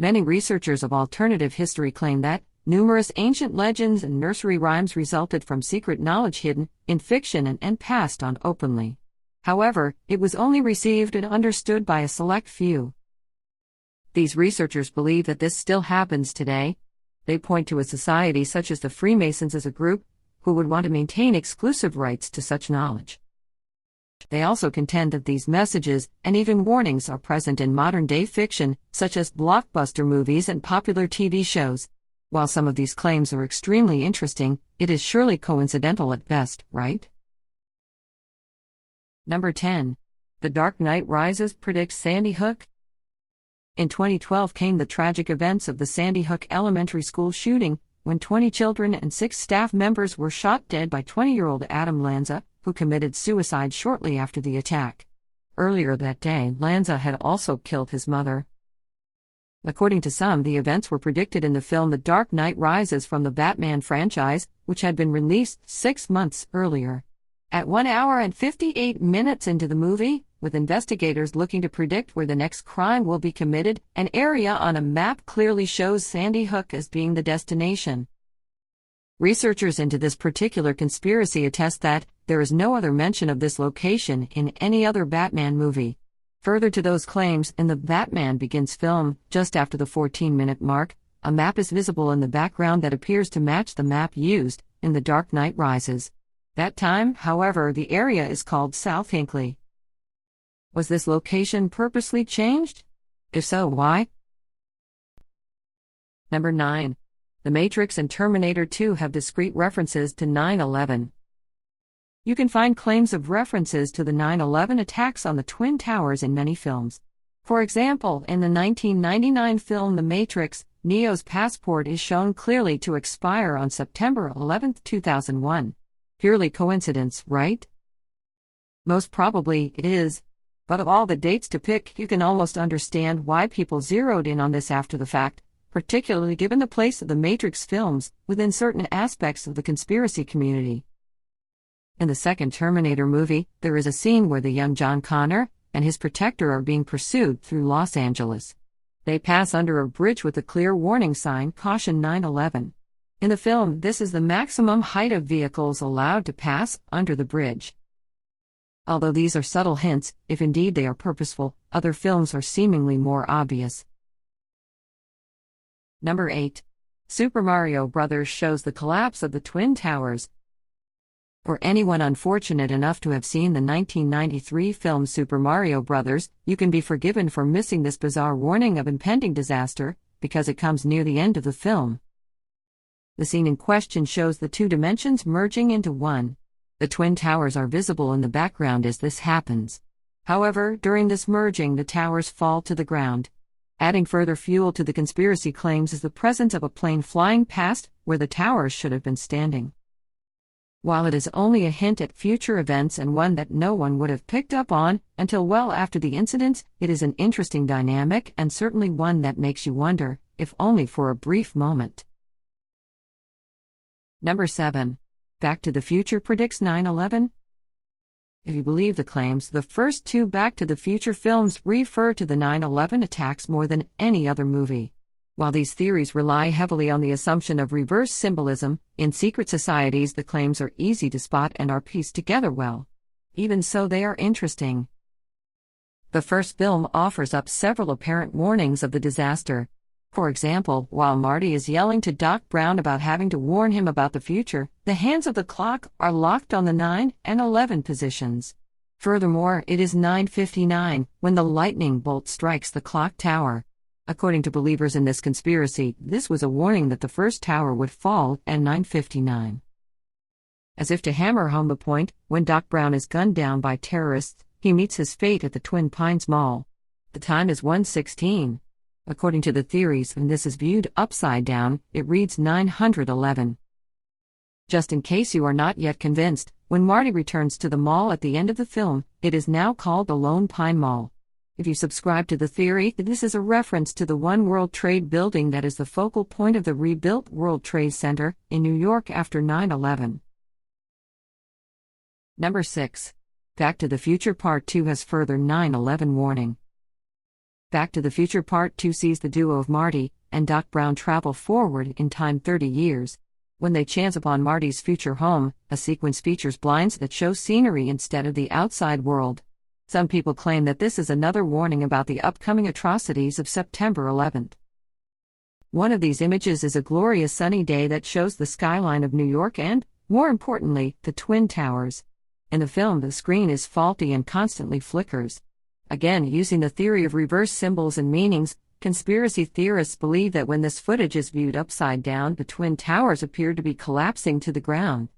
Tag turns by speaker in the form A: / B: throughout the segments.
A: Many researchers of alternative history claim that numerous ancient legends and nursery rhymes resulted from secret knowledge hidden in fiction and passed on openly. However, it was only received and understood by a select few. These researchers believe that this still happens today. They point to a society such as the Freemasons as a group who would want to maintain exclusive rights to such knowledge. They also contend that these messages and even warnings are present in modern-day fiction, such as blockbuster movies and popular TV shows. While some of these claims are extremely interesting, it is surely coincidental at best, right? Number 10. The Dark Knight Rises predicts Sandy Hook. In 2012 came the tragic events of the Sandy Hook Elementary School shooting, when 20 children and 6 staff members were shot dead by 20-year-old Adam Lanza, who committed suicide shortly after the attack. Earlier that day, Lanza had also killed his mother. According to some, the events were predicted in the film The Dark Knight Rises from the Batman franchise, which had been released 6 months earlier. At 1 hour and 58 minutes into the movie, with investigators looking to predict where the next crime will be committed, an area on a map clearly shows Sandy Hook as being the destination. Researchers into this particular conspiracy attest that there is no other mention of this location in any other Batman movie. Further to those claims, in the Batman Begins film, just after the 14-minute mark, a map is visible in the background that appears to match the map used in The Dark Knight Rises. That time, however, the area is called South Hinckley. Was this location purposely changed? If so, why? Number 9. The Matrix and Terminator 2 have discrete references to 9/11. You can find claims of references to the 9/11 attacks on the Twin Towers in many films. For example, in the 1999 film The Matrix, Neo's passport is shown clearly to expire on September 11, 2001. Purely coincidence, right? Most probably it is. But of all the dates to pick, you can almost understand why people zeroed in on this after the fact, particularly given the place of the Matrix films within certain aspects of the conspiracy community. In the second Terminator movie, there is a scene where the young John Connor and his protector are being pursued through Los Angeles. They pass under a bridge with a clear warning sign, "Caution 9/11." In the film, this is the maximum height of vehicles allowed to pass under the bridge. Although these are subtle hints, if indeed they are purposeful, other films are seemingly more obvious. Number 8. Super Mario Bros. Shows the collapse of the Twin Towers. For anyone unfortunate enough to have seen the 1993 film Super Mario Bros., you can be forgiven for missing this bizarre warning of impending disaster, because it comes near the end of the film. The scene in question shows the two dimensions merging into one. The Twin Towers are visible in the background as this happens. However, during this merging, the towers fall to the ground. Adding further fuel to the conspiracy claims is the presence of a plane flying past where the towers should have been standing. While it is only a hint at future events and one that no one would have picked up on until well after the incident, it is an interesting dynamic and certainly one that makes you wonder, if only for a brief moment. Number 7. Back to the Future predicts 9/11. If you believe the claims, the first 2 Back to the Future films refer to the 9/11 attacks more than any other movie. While these theories rely heavily on the assumption of reverse symbolism, in secret societies the claims are easy to spot and are pieced together well. Even so, they are interesting. The first film offers up several apparent warnings of the disaster. For example, while Marty is yelling to Doc Brown about having to warn him about the future, the hands of the clock are locked on the 9 and 11 positions. Furthermore, it is 9:59 when the lightning bolt strikes the clock tower. According to believers in this conspiracy, this was a warning that the first tower would fall at 9:59. As if to hammer home the point, when Doc Brown is gunned down by terrorists, he meets his fate at the Twin Pines Mall. The time is 1:16. According to the theories, when this is viewed upside down, it reads 911. Just in case you are not yet convinced, when Marty returns to the mall at the end of the film, it is now called the Lone Pine Mall. If you subscribe to the theory, this is a reference to the One World Trade building that is the focal point of the rebuilt World Trade Center in New York after 9/11. Number 6. Back to the Future Part 2 has further 9/11 warning. Back to the Future Part 2 sees the duo of Marty and Doc Brown travel forward in time 30 years. When they chance upon Marty's future home, a sequence features blinds that show scenery instead of the outside world. Some people claim that this is another warning about the upcoming atrocities of September 11th. One of these images is a glorious sunny day that shows the skyline of New York and, more importantly, the Twin Towers. In the film, the screen is faulty and constantly flickers. Again, using the theory of reverse symbols and meanings, conspiracy theorists believe that when this footage is viewed upside down, the Twin Towers appear to be collapsing to the ground.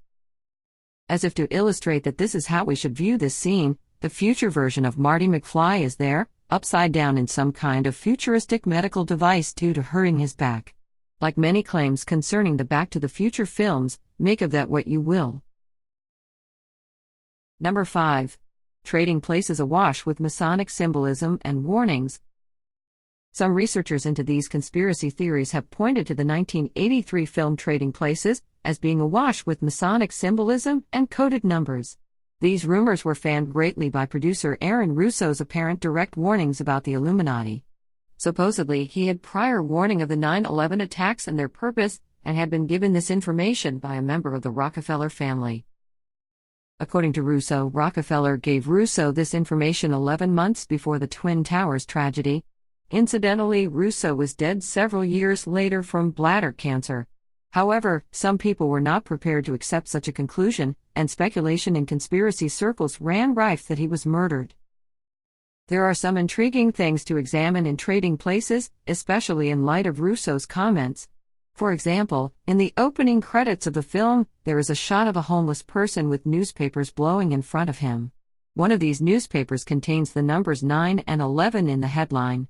A: As if to illustrate that this is how we should view this scene, the future version of Marty McFly is there, upside down in some kind of futuristic medical device due to hurting his back. Like many claims concerning the Back to the Future films, make of that what you will. Number 5. Trading places awash with Masonic symbolism and warnings. Some researchers into these conspiracy theories have pointed to the 1983 film Trading Places as being awash with Masonic symbolism and coded numbers. These rumors were fanned greatly by producer Aaron Russo's apparent direct warnings about the Illuminati. Supposedly, he had prior warning of the 9/11 attacks and their purpose, and had been given this information by a member of the Rockefeller family. According to Russo, Rockefeller gave Russo this information 11 months before the Twin Towers tragedy. Incidentally, Russo was dead several years later from bladder cancer. However, some people were not prepared to accept such a conclusion, and speculation in conspiracy circles ran rife that he was murdered. There are some intriguing things to examine in Trading Places, especially in light of Russo's comments. For example, in the opening credits of the film, there is a shot of a homeless person with newspapers blowing in front of him. One of these newspapers contains the numbers 9 and 11 in the headline.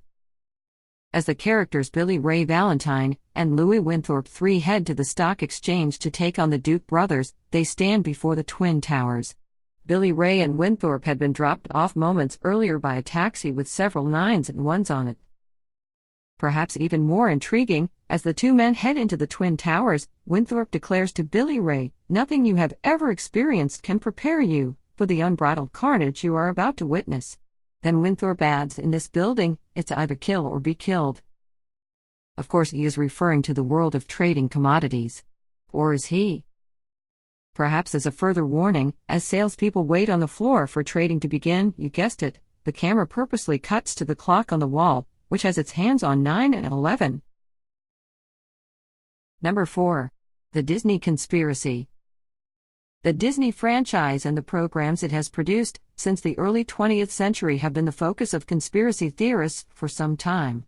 A: As the characters Billy Ray Valentine and Louis Winthorpe III head to the stock exchange to take on the Duke brothers, they stand before the Twin Towers. Billy Ray and Winthorpe had been dropped off moments earlier by a taxi with several 9s and 1s on it. Perhaps even more intriguing, as the two men head into the Twin Towers, Winthorpe declares to Billy Ray, "Nothing you have ever experienced can prepare you for the unbridled carnage you are about to witness." Then Winthorpe adds, "In this building, it's either kill or be killed." Of course, he is referring to the world of trading commodities. Or is he? Perhaps as a further warning, as salespeople wait on the floor for trading to begin, you guessed it, the camera purposely cuts to the clock on the wall, which has its hands on 9 and 11. Number 4. The Disney Conspiracy. The Disney franchise and the programs it has produced since the early 20th century have been the focus of conspiracy theorists for some time.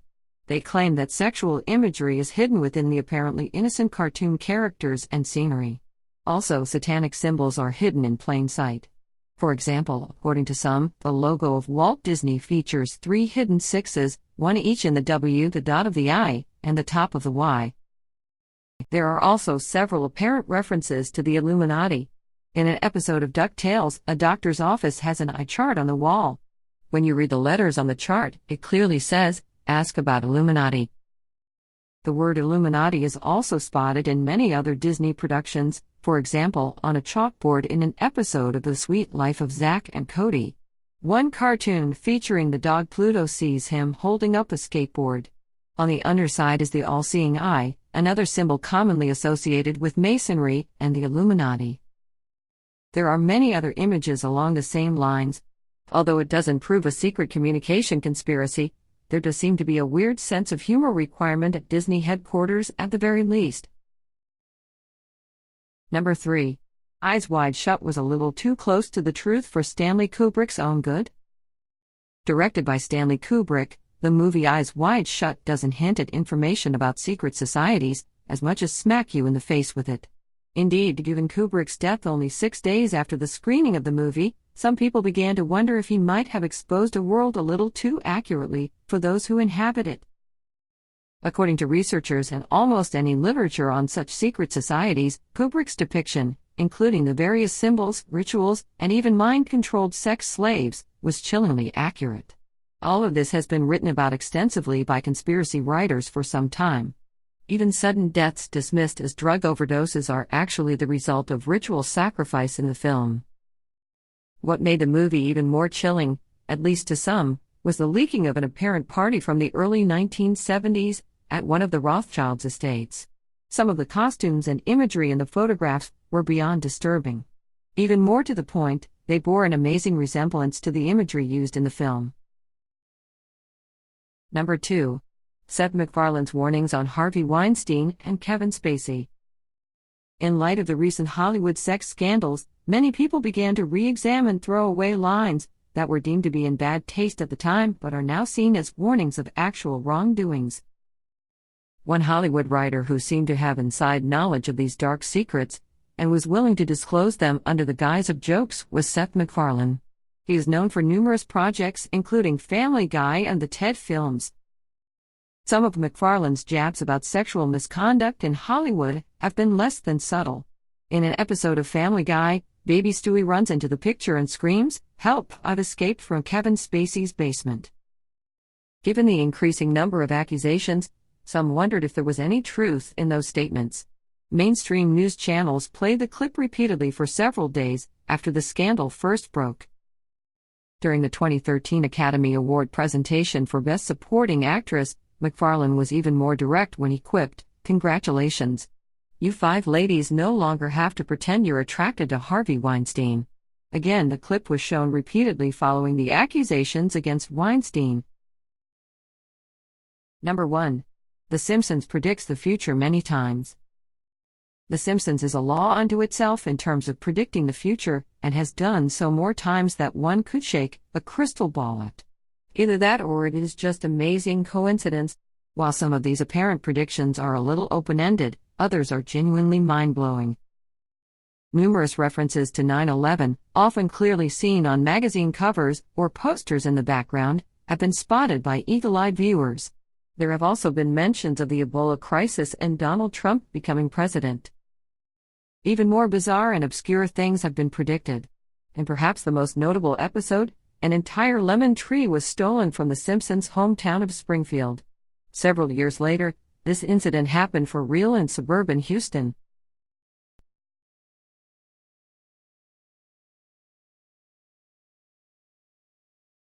A: They claim that sexual imagery is hidden within the apparently innocent cartoon characters and scenery. Also, satanic symbols are hidden in plain sight. For example, according to some, the logo of Walt Disney features 3 hidden 6s, one each in the W, the dot of the I, and the top of the Y. There are also several apparent references to the Illuminati. In an episode of DuckTales, a doctor's office has an eye chart on the wall. When you read the letters on the chart, it clearly says, "Ask about Illuminati." The word Illuminati is also spotted in many other Disney productions, for example, on a chalkboard in an episode of The Sweet Life of Zack and Cody. One cartoon featuring the dog Pluto sees him holding up a skateboard. On the underside is the all-seeing eye, another symbol commonly associated with Masonry and the Illuminati. There are many other images along the same lines. Although it doesn't prove a secret communication conspiracy, there does seem to be a weird sense of humor requirement at Disney headquarters at the very least. Number 3. Eyes Wide Shut was a little too close to the truth for Stanley Kubrick's own good? Directed by Stanley Kubrick, the movie Eyes Wide Shut doesn't hint at information about secret societies, as much as smack you in the face with it. Indeed, given Kubrick's death only 6 days after the screening of the movie, some people began to wonder if he might have exposed a world a little too accurately for those who inhabit it. According to researchers and almost any literature on such secret societies, Kubrick's depiction, including the various symbols, rituals, and even mind-controlled sex slaves, was chillingly accurate. All of this has been written about extensively by conspiracy writers for some time. Even sudden deaths dismissed as drug overdoses are actually the result of ritual sacrifice in the film. What made the movie even more chilling, at least to some, was the leaking of an apparent party from the early 1970s at one of the Rothschilds' estates. Some of the costumes and imagery in the photographs were beyond disturbing. Even more to the point, they bore an amazing resemblance to the imagery used in the film. Number 2. Seth MacFarlane's warnings on Harvey Weinstein and Kevin Spacey. In light of the recent Hollywood sex scandals, many people began to re-examine throwaway lines that were deemed to be in bad taste at the time but are now seen as warnings of actual wrongdoings. One Hollywood writer who seemed to have inside knowledge of these dark secrets and was willing to disclose them under the guise of jokes was Seth MacFarlane. He is known for numerous projects including Family Guy and the Ted Films. Some of MacFarlane's jabs about sexual misconduct in Hollywood have been less than subtle. In an episode of Family Guy, baby Stewie runs into the picture and screams, "Help, I've escaped from Kevin Spacey's basement." Given the increasing number of accusations, some wondered if there was any truth in those statements. Mainstream news channels played the clip repeatedly for several days after the scandal first broke. During the 2013 Academy Award presentation for Best Supporting Actress, MacFarlane was even more direct when he quipped, "Congratulations. You 5 ladies no longer have to pretend you're attracted to Harvey Weinstein." Again, the clip was shown repeatedly following the accusations against Weinstein. Number 1. The Simpsons predicts the future many times. The Simpsons is a law unto itself in terms of predicting the future, and has done so more times that one could shake a crystal ball at. Either that or it is just amazing coincidence. While some of these apparent predictions are a little open-ended, others are genuinely mind-blowing. Numerous references to 9/11, often clearly seen on magazine covers or posters in the background, have been spotted by eagle-eyed viewers. There have also been mentions of the Ebola crisis and Donald Trump becoming president. Even more bizarre and obscure things have been predicted. In perhaps the most notable episode, an entire lemon tree was stolen from the Simpsons' hometown of Springfield. Several years later, this incident happened for real in suburban Houston.